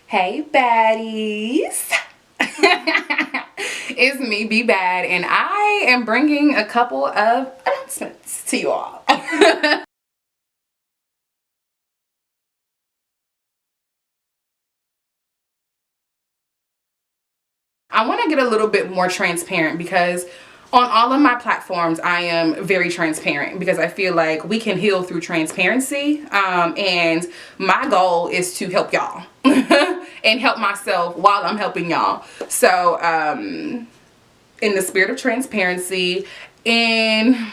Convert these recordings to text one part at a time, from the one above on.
Hey baddies. It's me, Be Bad, and I am bringing a couple of announcements to you all. I want to get a little bit more transparent because on all of my platforms I am very transparent because I feel like we can heal through transparency, and my goal is to help y'all and help myself while I'm helping y'all. So in the spirit of transparency, in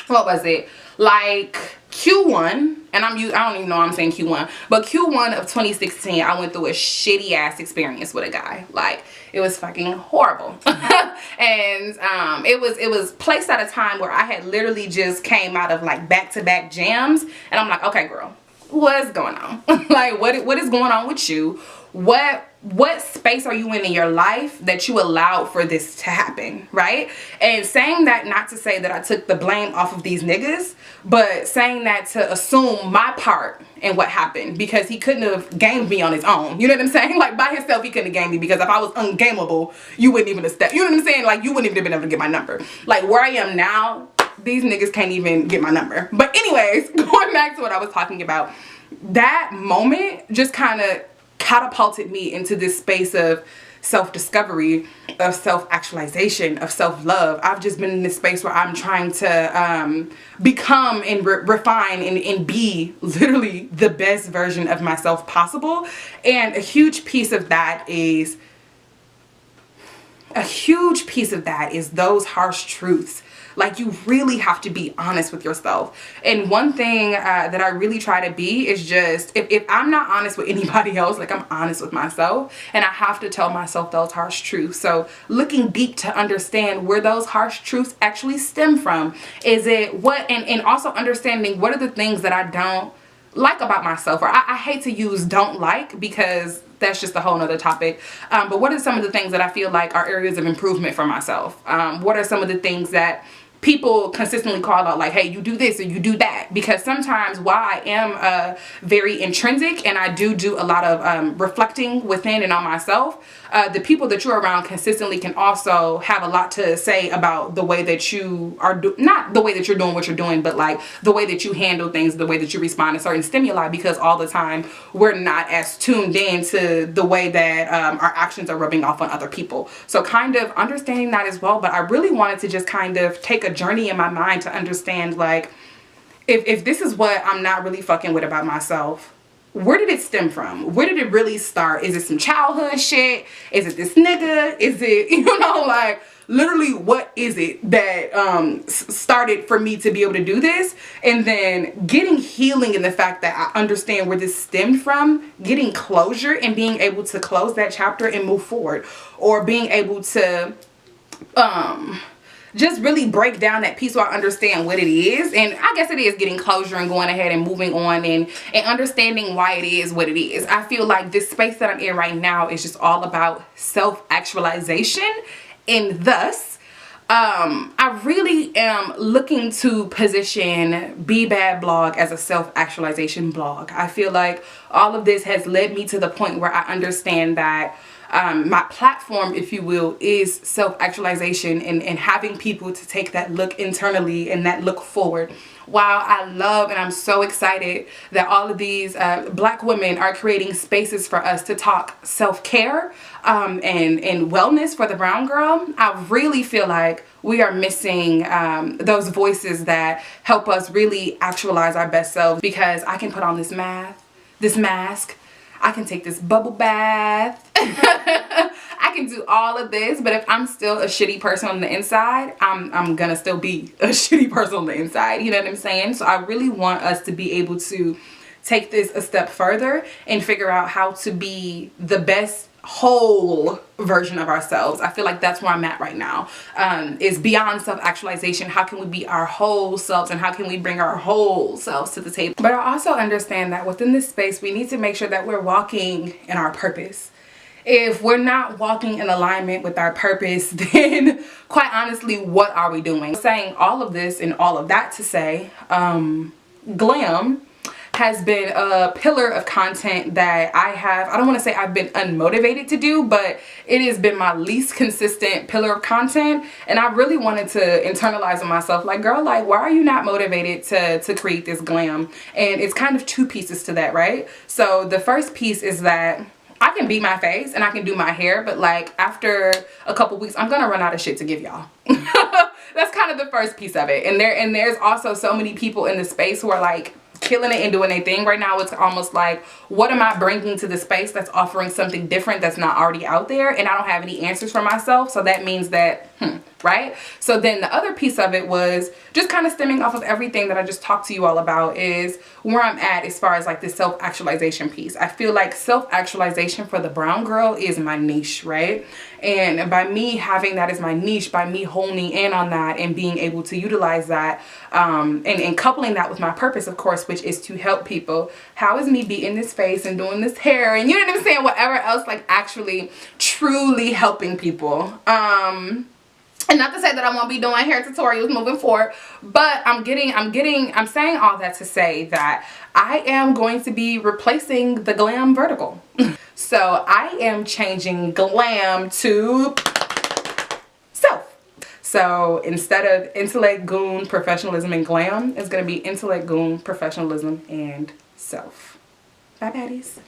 what was it, like Q1, and I don't even know why I'm saying Q1, but Q1 of 2016, I went through a shitty ass experience with a guy. Like, it was fucking horrible. And it was placed at a time where I had literally just came out of like back-to-back jams, and I'm like, okay girl, what's going on? Like, what is going on with you? What space are you in your life that you allowed for this to happen, right? And saying that not to say that I took the blame off of these niggas, but saying that to assume my part in what happened, because he couldn't have gamed me on his own. You know what I'm saying? Like, by himself he couldn't have gamed me, because if I was ungameable, you wouldn't even have stepped. You know what I'm saying? Like, you wouldn't even have been able to get my number. Like, where I am now, these niggas can't even get my number. But anyways, going back to what I was talking about, that moment just kind of catapulted me into this space of self-discovery, of self-actualization, of self-love. I've just been in this space where I'm trying to become and refine and be literally the best version of myself possible. And a huge piece of that is those harsh truths. Like, you really have to be honest with yourself. And one thing that I really try to be is just, if I'm not honest with anybody else, like, I'm honest with myself, and I have to tell myself those harsh truths. So looking deep to understand where those harsh truths actually stem from. Is it what, and also understanding what are the things that I don't like about myself, or I hate to use don't like, because that's just a whole nother topic. But what are some of the things that I feel like are areas of improvement for myself? What are some of the things that people consistently call out, like, hey, you do this or you do that? Because sometimes, while I am very intrinsic and I do a lot of reflecting within and on myself, the people that you're around consistently can also have a lot to say about the way that you are not the way that you're doing what you're doing, but like the way that you handle things, the way that you respond to certain stimuli, because all the time we're not as tuned in to the way that our actions are rubbing off on other people. So kind of understanding that as well. But I really wanted to just kind of take a journey in my mind to understand, like, if this is what I'm not really fucking with about myself, where did it stem from? Where did it really start? Is it some childhood shit? Is it this nigga? Is it, you know, like, literally what is it that started for me to be able to do this? And then getting healing in the fact that I understand where this stemmed from, getting closure and being able to close that chapter and move forward, or being able to just really break down that piece so I understand what it is. And I guess it is getting closure and going ahead and moving on and understanding why it is what it is. I feel like this space that I'm in right now is just all about self-actualization, and thus I really am looking to position Be Bad blog as a self-actualization blog. I feel like all of this has led me to the point where I understand that my platform, if you will, is self-actualization, and having people to take that look internally and that look forward. While I love and I'm so excited that all of these black women are creating spaces for us to talk self-care and wellness for the brown girl, I really feel like we are missing those voices that help us really actualize our best selves. Because I can put on this mask, I can take this bubble bath, I can do all of this, but if I'm still a shitty person on the inside, I'm gonna still be a shitty person on the inside. You know what I'm saying? So I really want us to be able to take this a step further and figure out how to be the best whole version of ourselves. I feel like that's where I'm at right now, is beyond self-actualization. How can we be our whole selves, and how can we bring our whole selves to the table? But I also understand that within this space we need to make sure that we're walking in our purpose. If we're not walking in alignment with our purpose, then quite honestly, what are we doing? Saying all of this and all of that to say, Glam has been a pillar of content that I don't want to say I've been unmotivated to do, but it has been my least consistent pillar of content. And I really wanted to internalize on myself, like, girl, like, why are you not motivated to create this glam? And it's kind of two pieces to that, right? So the first piece is that I can beat my face and I can do my hair, but like after a couple weeks, I'm gonna run out of shit to give y'all. That's kind of the first piece of it. And there's also so many people in the space who are like killing it and doing their thing right now. It's almost like, what am I bringing to the space that's offering something different that's not already out there? And I don't have any answers for myself. So that means that, right? So then the other piece of it was just kind of stemming off of everything that I just talked to you all about, is where I'm at as far as like this self-actualization piece. I feel like self-actualization for the brown girl is my niche, right? And by me having that as my niche, by me honing in on that and being able to utilize that, and coupling that with my purpose, of course, which is to help people. How is me beating this face and doing this hair and, you know what I'm saying, whatever else, like actually truly helping people. And not to say that I won't be doing hair tutorials moving forward, but I'm saying all that to say that I am going to be replacing the glam vertical. So I am changing glam to self. So instead of intellect, goon, professionalism, and glam, it's going to be intellect, goon, professionalism, and self. Bye, baddies.